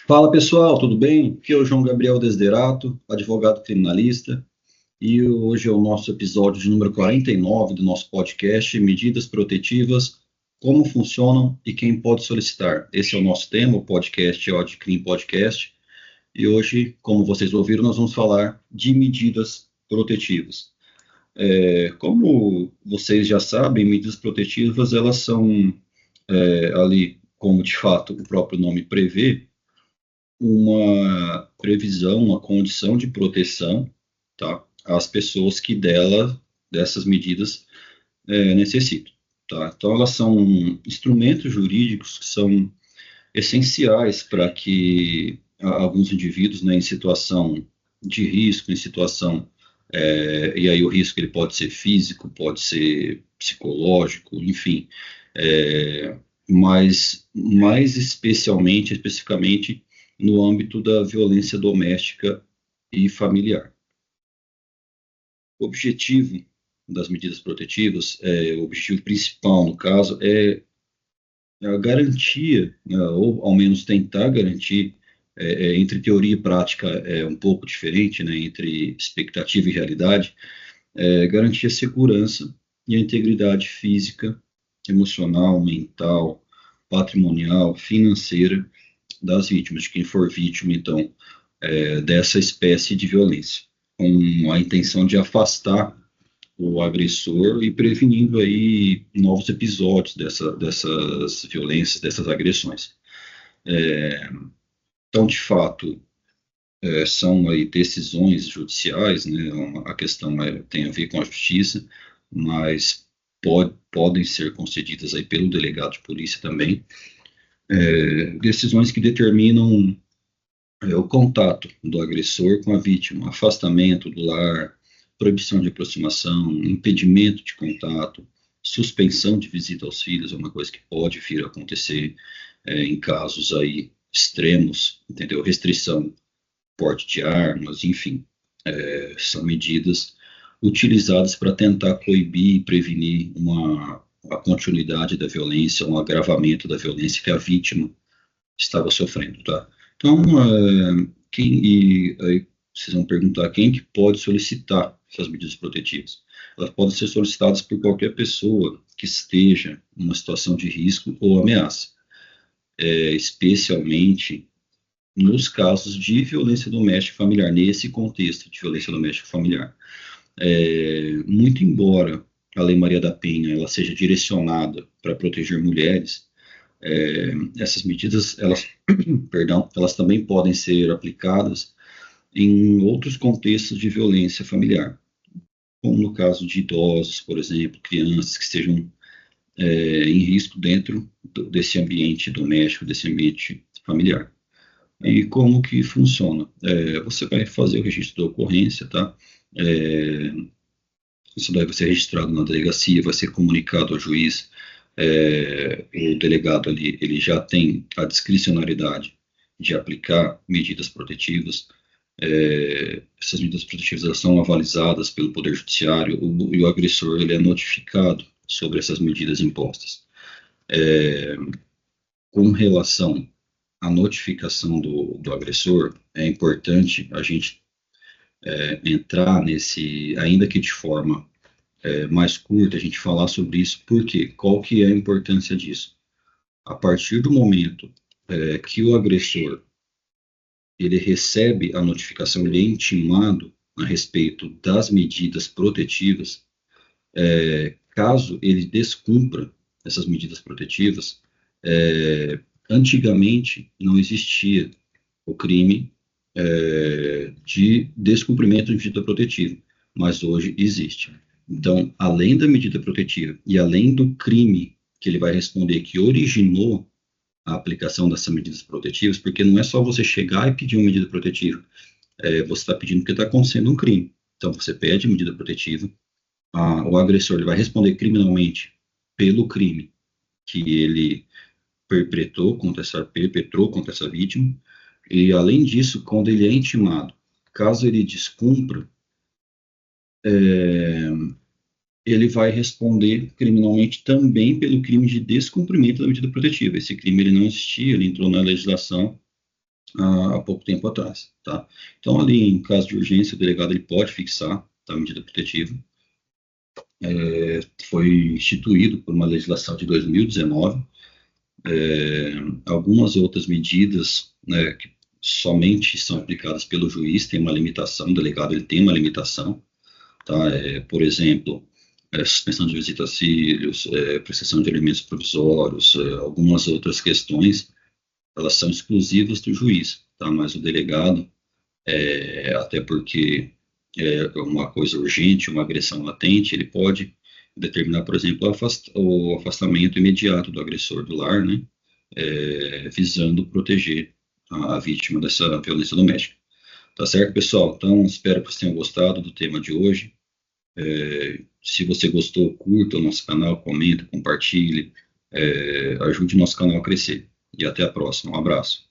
Fala pessoal, tudo bem? Aqui é o João Gabriel Desiderato, advogado criminalista, e hoje é o nosso episódio de número 49 do nosso podcast Medidas Protetivas, como funcionam e quem pode solicitar. Esse é o nosso tema, o podcast é o Adcrim Podcast, e hoje, como vocês ouviram, nós vamos falar de medidas protetivas. Como vocês já sabem, medidas protetivas, elas são ali, como de fato o próprio nome prevê, uma previsão, uma condição de proteção, tá, às pessoas que dessas medidas necessitam. Tá? Então, elas são instrumentos jurídicos que são essenciais para que alguns indivíduos, né, em situação de risco, em situação, e aí o risco ele pode ser físico, pode ser psicológico, enfim, mas mais especificamente no âmbito da violência doméstica e familiar. O objetivo das medidas protetivas, o objetivo principal, no caso, é a garantia, né, ou ao menos tentar garantir, entre teoria e prática é um pouco diferente, né, entre expectativa e realidade, garantir a segurança e a integridade física, emocional, mental, patrimonial, financeira das vítimas, de quem for vítima, então, dessa espécie de violência, com a intenção de afastar o agressor e prevenindo aí novos episódios dessas violências, dessas agressões. Então, de fato, são aí decisões judiciais, né? A questão tem a ver com a justiça, mas podem ser concedidas aí pelo delegado de polícia também, decisões que determinam o contato do agressor com a vítima, afastamento do lar, proibição de aproximação, impedimento de contato, suspensão de visita aos filhos, é uma coisa que pode vir a acontecer em casos aí extremos, entendeu? Restrição, porte de armas, enfim, são medidas utilizadas para tentar coibir e prevenir a continuidade da violência, um agravamento da violência que a vítima estava sofrendo, tá? Então, aí vocês vão perguntar quem que pode solicitar essas medidas protetivas. Elas podem ser solicitadas por qualquer pessoa que esteja numa situação de risco ou ameaça, especialmente nos casos de violência doméstica familiar, nesse contexto de violência doméstica familiar. Muito embora a Lei Maria da Penha ela seja direcionada para proteger mulheres, essas medidas, elas também podem ser aplicadas em outros contextos de violência familiar, como no caso de idosos, por exemplo, crianças que estejam em risco dentro desse ambiente doméstico, desse ambiente familiar. E como que funciona? Você vai fazer o registro da ocorrência, tá? Isso daí vai ser registrado na delegacia, vai ser comunicado ao juiz. O delegado ali, ele já tem a discricionariedade de aplicar medidas protetivas. Essas medidas protetivas elas são avalizadas pelo Poder Judiciário e o agressor ele é notificado sobre essas medidas impostas. Com relação à notificação do agressor, é importante a gente entrar nesse, ainda que de forma mais curta, a gente falar sobre isso, porque qual que é a importância disso? A partir do momento que o agressor ele recebe a notificação, ele é intimado a respeito das medidas protetivas, caso ele descumpra essas medidas protetivas, antigamente não existia o crime de descumprimento de medida protetiva, mas hoje existe. Então, além da medida protetiva e além do crime que ele vai responder que originou a aplicação dessas medidas protetivas, porque não é só você chegar e pedir uma medida protetiva, você está pedindo porque está acontecendo um crime. Então, você pede medida protetiva, o agressor ele vai responder criminalmente pelo crime que ele perpetrou contra essa vítima, e além disso, quando ele é intimado, caso ele descumpra, ele vai responder criminalmente também pelo crime de descumprimento da medida protetiva. Esse crime ele não existia, ele entrou na legislação há pouco tempo atrás, tá? Então, ali em caso de urgência, o delegado ele pode fixar, tá, a medida protetiva. Foi instituído por uma legislação de 2019. Algumas outras medidas, né, que somente são aplicadas pelo juiz, tem uma limitação, o delegado ele tem uma limitação, tá? Por exemplo, suspensão de visita a cílios, prestação de alimentos provisórios, algumas outras questões, elas são exclusivas do juiz, tá? Mas o delegado, até porque é uma coisa urgente, uma agressão latente, ele pode determinar, por exemplo, o afastamento imediato do agressor do lar, né? Visando proteger a vítima dessa violência doméstica. Tá certo, pessoal? Então, espero que vocês tenham gostado do tema de hoje. Se você gostou, curta o nosso canal, comenta, compartilhe, ajude o nosso canal a crescer. E até a próxima. Um abraço.